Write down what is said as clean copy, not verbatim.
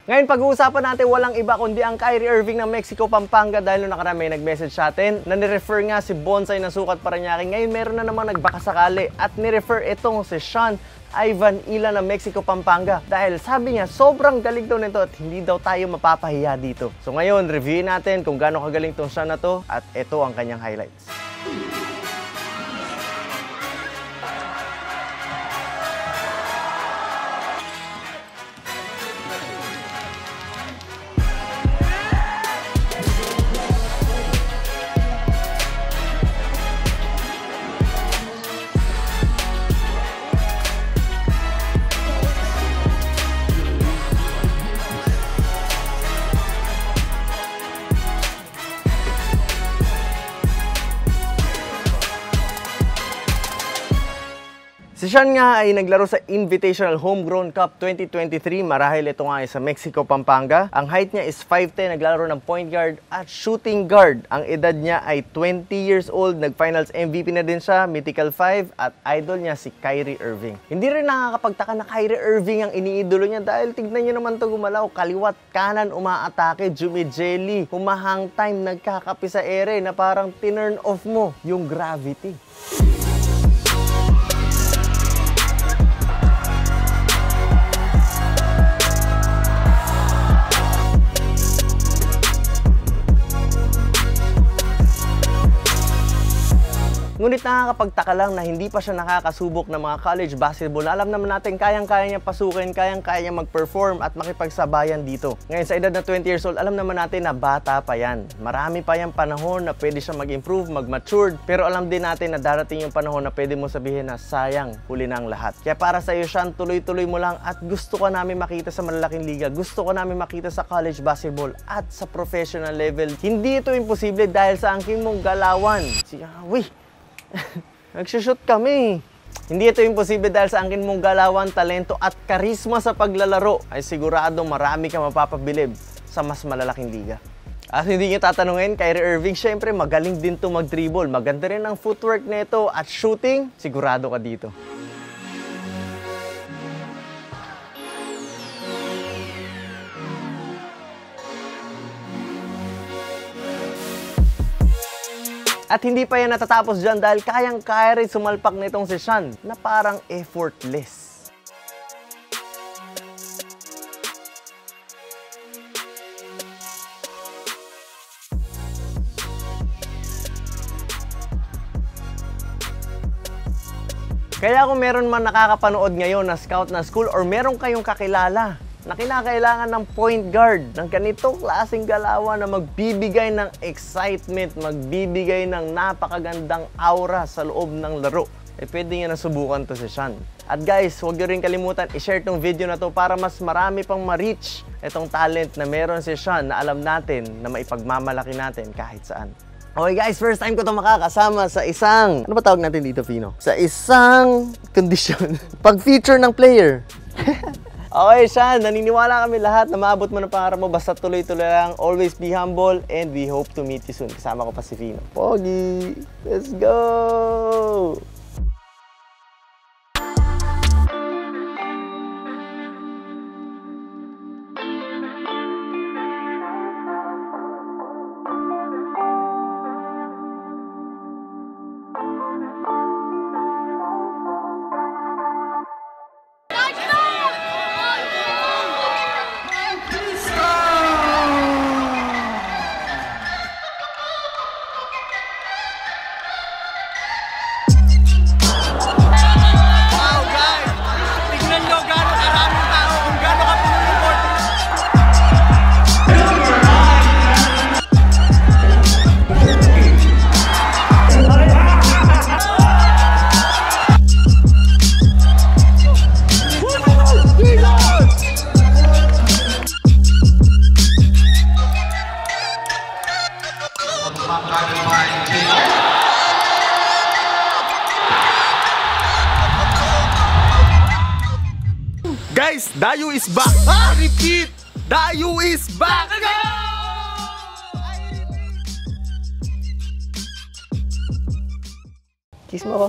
Ngayon pag-uusapan natin walang iba kundi ang Kyrie Irving ng Mexico, Pampanga dahil nung nakaraan may nag-message sa atin na nirefer nga si Bonsai na sukat Parañaque. Ngayon meron na namang nagbakasakali at nirefer itong si Sean Ivan Ila ng Mexico, Pampanga dahil sabi niya sobrang galing daw nito at hindi daw tayo mapapahiya dito. So ngayon reviewin natin kung gaano kagaling tong Sean na to at ito ang kanyang highlights. Si Sean nga ay naglaro sa Invitational Homegrown Cup 2023. Marahil ito nga ay sa Mexico, Pampanga. Ang height niya is 5'10", naglalaro ng point guard at shooting guard. Ang edad niya ay 20 years old. Nag-finals MVP na din siya, Mythical 5, at idol niya si Kyrie Irving. Hindi rin nakakapagtaka na Kyrie Irving ang iniidolo niya dahil tignan niyo naman ito gumalaw. Kaliwat, kanan, umaatake, jumijeli, humahang time, nagkakapi sa ere na parang tinurn off mo yung gravity. Ngunit nakakapagtaka lang na hindi pa siya nakakasubok ng mga college basketball. Alam naman natin kayang-kaya niya pasukin, kayang-kaya niya mag-perform at makipagsabayan dito. Ngayon sa edad na 20 years old, alam naman natin na bata pa yan. Marami pa yung panahon na pwede siya mag-improve, mag-matured. Pero alam din natin na darating yung panahon na pwede mo sabihin na sayang, huli na ang lahat. Kaya para sa iyo Sean, tuloy-tuloy mo lang at gusto ko namin makita sa malalaking liga. Gusto ko namin makita sa college basketball at sa professional level. Hindi ito imposible dahil sa angking mong galawan. Nagsushoot kami. Hindi ito imposible dahil sa angkin mong galawan, talento at karisma sa paglalaro ay siguradong marami kang mapapabilib sa mas malalaking liga. At hindi nyo tatanungin, Kyrie Irving, syempre magaling din to mag-dribble. Maganda rin ang footwork nito at shooting, sigurado ka dito. At hindi pa yan natatapos dyan dahil kayang-kaya rin sumalpak nitong si Sean na parang effortless. Kaya kung meron man nakakapanood ngayon na scout na school or meron kayong kakilala na kinakailangan ng point guard ng ganitong klaseng galawan na magbibigay ng excitement, magbibigay ng napakagandang aura sa loob ng laro, eh pwede nyo na subukan to si Sean. At guys, huwag nyo rin kalimutan i-share tong video na to para mas marami pang ma-reach itong talent na meron si Sean na alam natin na maipagmamalaki natin kahit saan. Okay guys, first time ko itong makakasama sa isang, ano ba tawag natin dito, Pino? Sa isang kondisyon. Pag-feature ng player. Okay, Sean, naniniwala kami lahat na maabot mo ng pangarap mo. Basta tuloy-tuloy lang. Always be humble and we hope to meet you soon. Kasama ko pa si Fino. Pogi! Let's go! Guys, Dayu is back! I repeat! Dayu is back! Kiss mo ako.